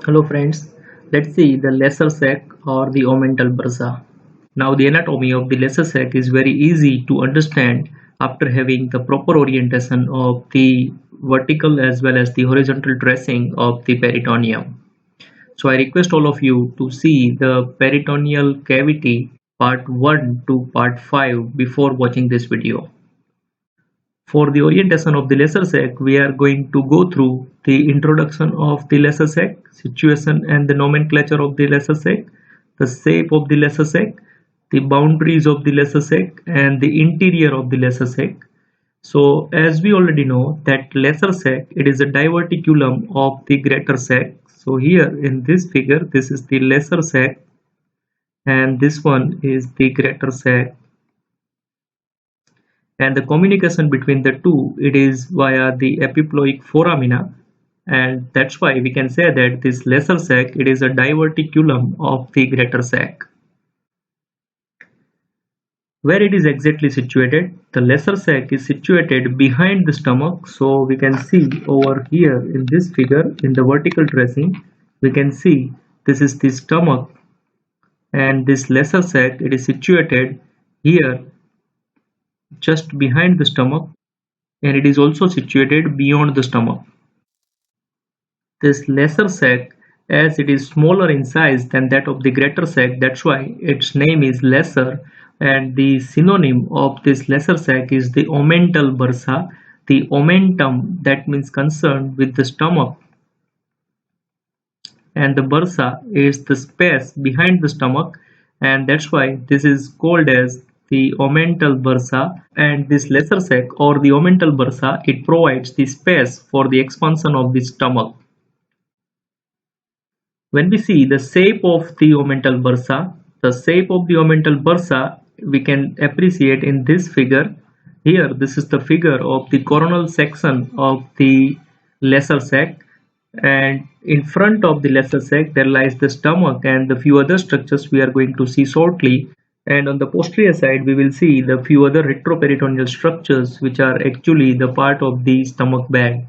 Hello friends, let's see the lesser sac or the omental bursa. Now the anatomy of the lesser sac is very easy to understand after having the proper orientation of the vertical as well as the horizontal dressing of the peritoneum. So I request all of you to see the peritoneal cavity part 1 to part 5 before watching this video. For the orientation of the lesser sac, we are going to go through the introduction of the lesser sac, situation and the nomenclature of the lesser sac, the shape of the lesser sac, the boundaries of the lesser sac, and the interior of the lesser sac. So, as we already know that lesser sac, it is a diverticulum of the greater sac. So here in this figure, this is the lesser sac, and this one is the greater sac, and the communication between the two, it is via the epiploic foramina, and that's why we can say that this lesser sac, it is a diverticulum of the greater sac. Where it is exactly situated, the lesser sac is situated behind the stomach. So we can see over here in this figure, in the vertical tracing, we can see this is the stomach, and this lesser sac, it is situated here just behind the stomach, and it is also situated beyond the stomach. This lesser sac, as it is smaller in size than that of the greater sac, that's why its name is lesser, and the synonym of this lesser sac is the omental bursa. The omentum, that means concerned with the stomach, and the bursa is the space behind the stomach, and that's why this is called as the omental bursa. And this lesser sac or the omental bursa, it provides the space for the expansion of the stomach. When we see the shape of the omental bursa, the shape of the omental bursa we can appreciate in this figure. Here, this is the figure of the coronal section of the lesser sac, and in front of the lesser sac there lies the stomach and the few other structures we are going to see shortly. And on the posterior side we will see the few other retroperitoneal structures which are actually the part of the stomach bag.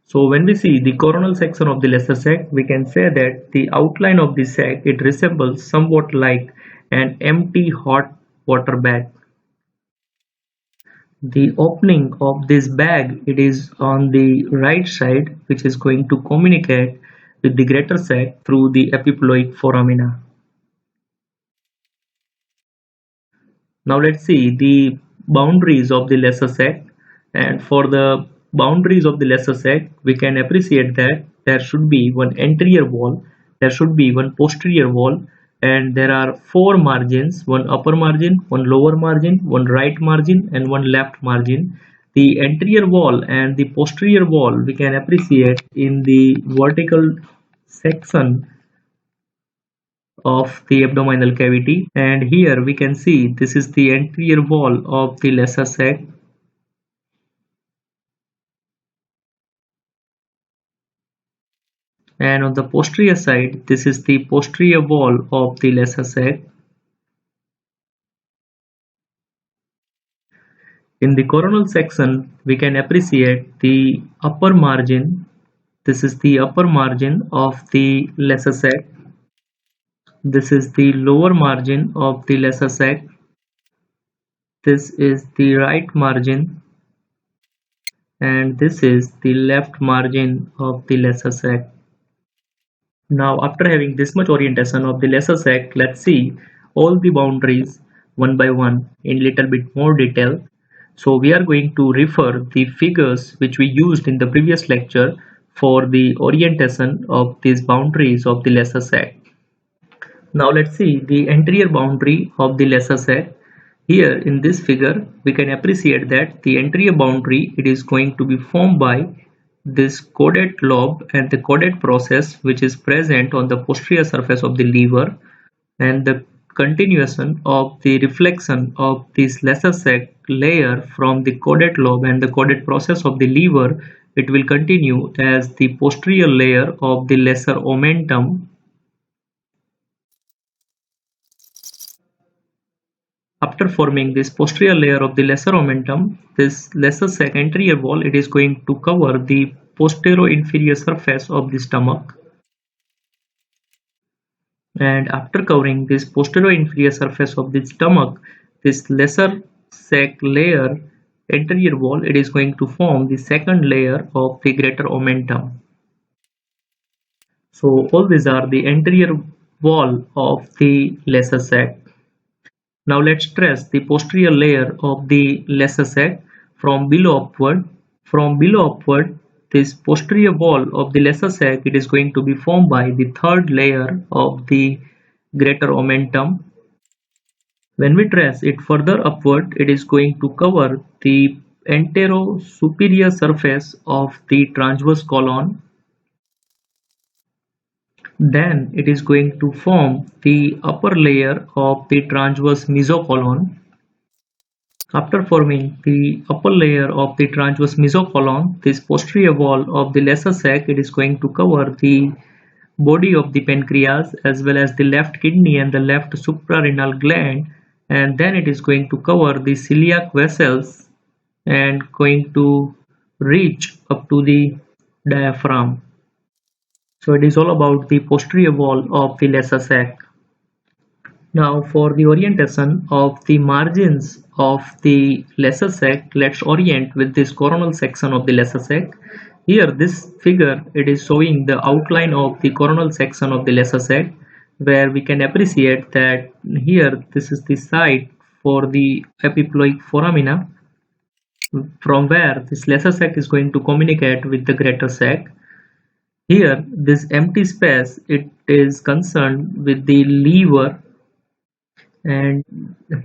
So when we see the coronal section of the lesser sac, we can say that the outline of the sac, it resembles somewhat like an empty hot water bag. The opening of this bag, it is on the right side, which is going to communicate with the greater sac through the epiploic foramina. Now let's see the boundaries of the lesser sac, and for the boundaries of the lesser sac we can appreciate that there should be one anterior wall, there should be one posterior wall, and there are four margins: one upper margin, one lower margin, one right margin, and one left margin. The anterior wall and the posterior wall we can appreciate in the vertical section of the abdominal cavity, and here we can see this is the anterior wall of the lesser sac, and on the posterior side this is the posterior wall of the lesser sac. In the coronal section we can appreciate the upper margin. This is the upper margin of the lesser sac. This is the lower margin of the lesser sac. This is the right margin, and this is the left margin of the lesser sac. Now after having this much orientation of the lesser sac, let's see all the boundaries one by one in little bit more detail. So we are going to refer the figures which we used in the previous lecture for the orientation of these boundaries of the lesser sac. Now let's see the anterior boundary of the lesser sac. Here in this figure we can appreciate that the anterior boundary, it is going to be formed by this caudate lobe and the caudate process which is present on the posterior surface of the liver, and the continuation of the reflection of this lesser sac layer from the caudate lobe and the caudate process of the liver, it will continue as the posterior layer of the lesser omentum. After forming this posterior layer of the lesser omentum, this lesser sac anterior wall, it is going to cover the posterior inferior surface of the stomach. and after covering this posterior inferior surface of the stomach, this lesser sac layer anterior wall, it is going to form the second layer of the greater omentum. So all these are the anterior wall of the lesser sac. Now let's trace the posterior layer of the lesser sac from below upward. From below upward, this posterior wall of the lesser sac, it is going to be formed by the third layer of the greater omentum. When we trace it further upward, it is going to cover the antero-superior surface of the transverse colon. Then it is going to form the upper layer of the transverse mesocolon. After forming the upper layer of the transverse mesocolon, this posterior wall of the lesser sac, it is going to cover the body of the pancreas as well as the left kidney and the left suprarenal gland, and then it is going to cover the celiac vessels and going to reach up to the diaphragm. So it is all about the posterior wall of the lesser sac. Now for the orientation of the margins of the lesser sac, let's orient with this coronal section of the lesser sac. Here this figure, it is showing the outline of the coronal section of the lesser sac, where we can appreciate that here this is the site for the epiploic foramina, from where this lesser sac is going to communicate with the greater sac. Here this empty space, it is concerned with the liver, and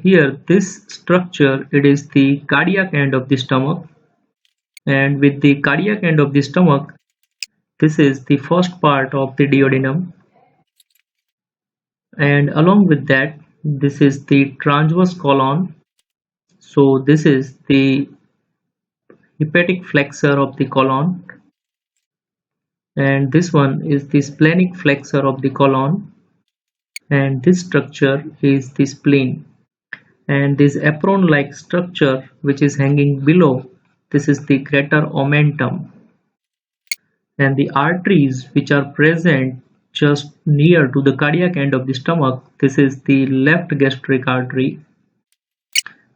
here this structure, it is the cardiac end of the stomach, and with the cardiac end of the stomach, this is the first part of the duodenum, and along with that, this is the transverse colon. So this is the hepatic flexor of the colon, and this one is the splenic flexor of the colon, and this structure is the spleen. And this apron like structure which is hanging below, this is the greater omentum, and the arteries which are present just near to the cardiac end of the stomach, this is the left gastric artery,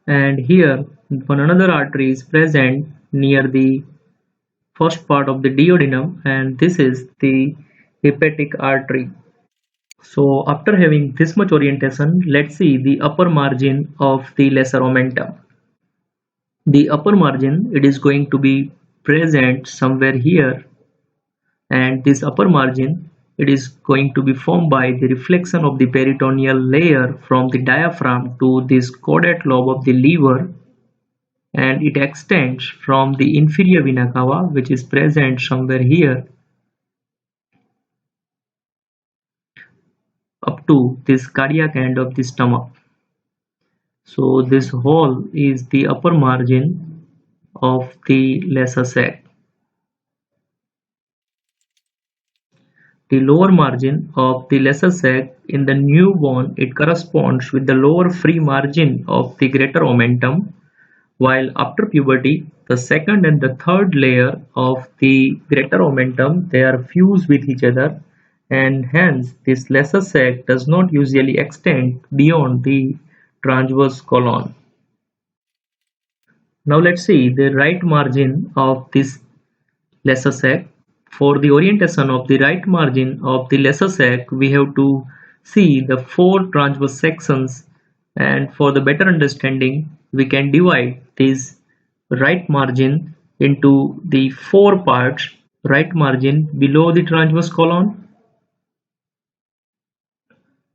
and here one another artery is present near the first part of the duodenum, and this is the hepatic artery. So after having this much orientation, let's see the upper margin of the lesser omentum. The upper margin, it is going to be present somewhere here, and this upper margin, it is going to be formed by the reflection of the peritoneal layer from the diaphragm to this caudate lobe of the liver, and it extends from the inferior vena cava, which is present somewhere here, up to this cardiac end of the stomach. So this whole is the upper margin of the lesser sac. The lower margin of the lesser sac in the newborn, it corresponds with the lower free margin of the greater omentum, while after puberty, the second and the third layer of the greater omentum, they are fused with each other, and hence this lesser sac does not usually extend beyond the transverse colon. Now let's see the right margin of this lesser sac. For the orientation of the right margin of the lesser sac, we have to see the four transverse sections, and for the better understanding, we can divide this right margin into the four parts. Right margin below the transverse colon,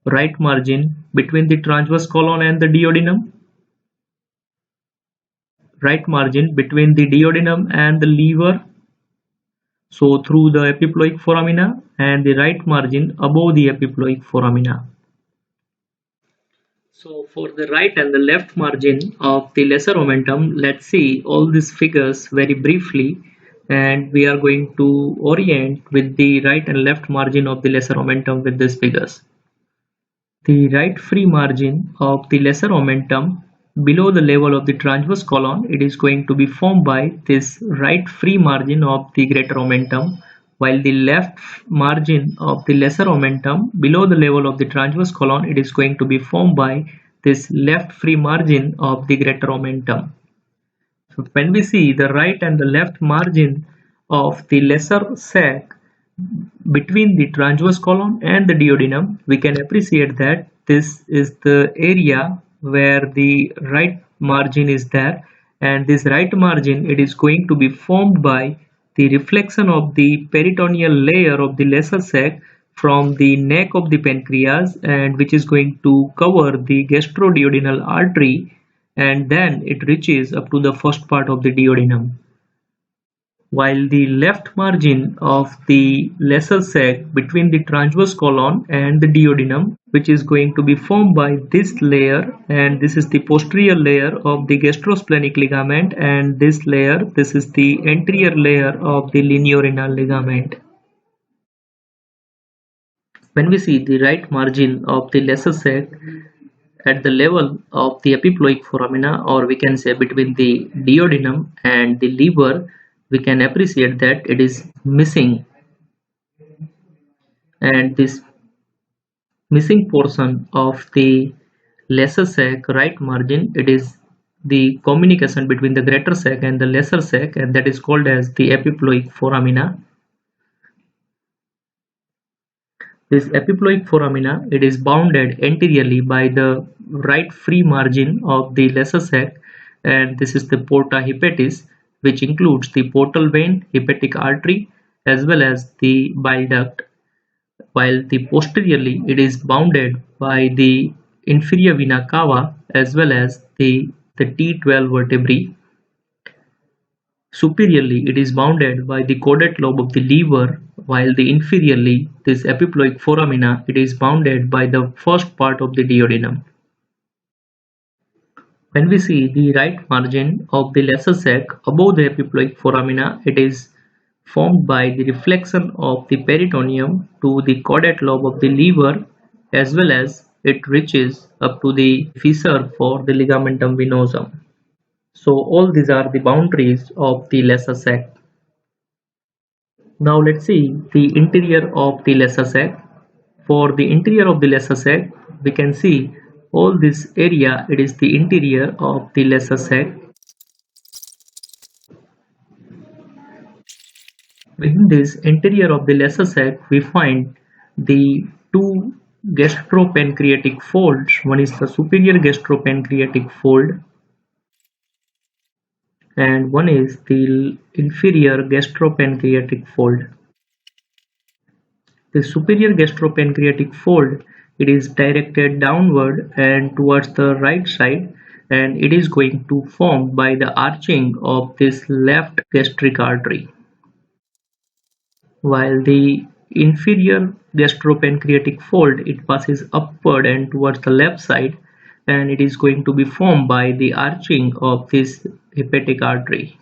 right margin between the transverse colon and the duodenum, right margin between the duodenum and the liver, so through the epiploic foramina, and the right margin above the epiploic foramina. So for the right and the left margin of the lesser omentum, let's see all these figures very briefly, and we are going to orient with the right and left margin of the lesser omentum with these figures. The right free margin of the lesser omentum below the level of the transverse colon, it is going to be formed by this right free margin of the greater omentum, while the left margin of the lesser omentum below the level of the transverse colon, it is going to be formed by this left free margin of the greater omentum. So when we see the right and the left margin of the lesser sac between the transverse colon and the duodenum, we can appreciate that this is the area where the right margin is there, and this right margin, it is going to be formed by the reflection of the peritoneal layer of the lesser sac from the neck of the pancreas, and which is going to cover the gastroduodenal artery, and then it reaches up to the first part of the duodenum, while the left margin of the lesser sac between the transverse colon and the duodenum, which is going to be formed by this layer, and this is the posterior layer of the gastrosplenic ligament, and this layer, this is the anterior layer of the lineorenal ligament. When we see the right margin of the lesser sac at the level of the epiploic foramina, or we can say between the duodenum and the liver, we can appreciate that it is missing, and this missing portion of the lesser sac right margin, it is the communication between the greater sac and the lesser sac, and that is called as the epiploic foramina. This epiploic foramina, it is bounded anteriorly by the right free margin of the lesser sac, and this is the porta hepatis, which includes the portal vein, hepatic artery, as well as the bile duct, while the posteriorly it is bounded by the inferior vena cava as well as the T12 vertebrae. Superiorly, it is bounded by the caudate lobe of the liver, while the inferiorly, this epiploic foramina, it is bounded by the first part of the duodenum. When we see the right margin of the lesser sac above the epiploic foramina, it is formed by the reflection of the peritoneum to the caudate lobe of the liver, as well as it reaches up to the fissure for the ligamentum venosum. So all these are the boundaries of the lesser sac. Now let's see the interior of the lesser sac. For the interior of the lesser sac, we can see all this area, it is the interior of the lesser sac. Within this interior of the lesser sac, we find the two gastropancreatic folds. One is the superior gastropancreatic fold, and one is the inferior gastropancreatic fold. The superior gastropancreatic fold, it is directed downward and towards the right side, and it is going to form by the arching of this left gastric artery, while the inferior gastropancreatic fold, it passes upward and towards the left side, and it is going to be formed by the arching of this hepatic artery.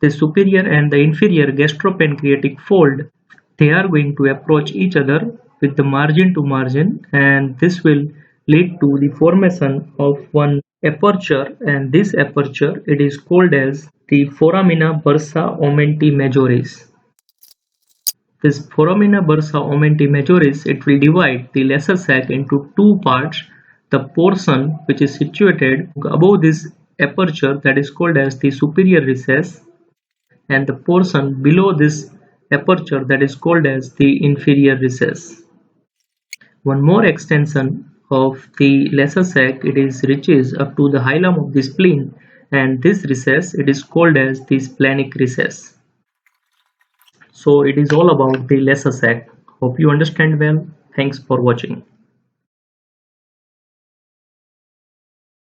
The superior and the inferior gastropancreatic fold, they are going to approach each other with the margin to margin, and this will lead to the formation of one aperture, and this aperture, it is called as the foramina bursa aumenti majoris. This foramina bursa aumenti majoris, it will divide the lesser sac into two parts. The portion which is situated above this aperture, that is called as the superior recess, and the portion below this aperture, that is called as the inferior recess. One more extension of the lesser sac, it is reaches up to the hilum of the spleen, and this recess, it is called as the splenic recess. So it is all about the lesser sac. Hope you understand well. Thanks for watching.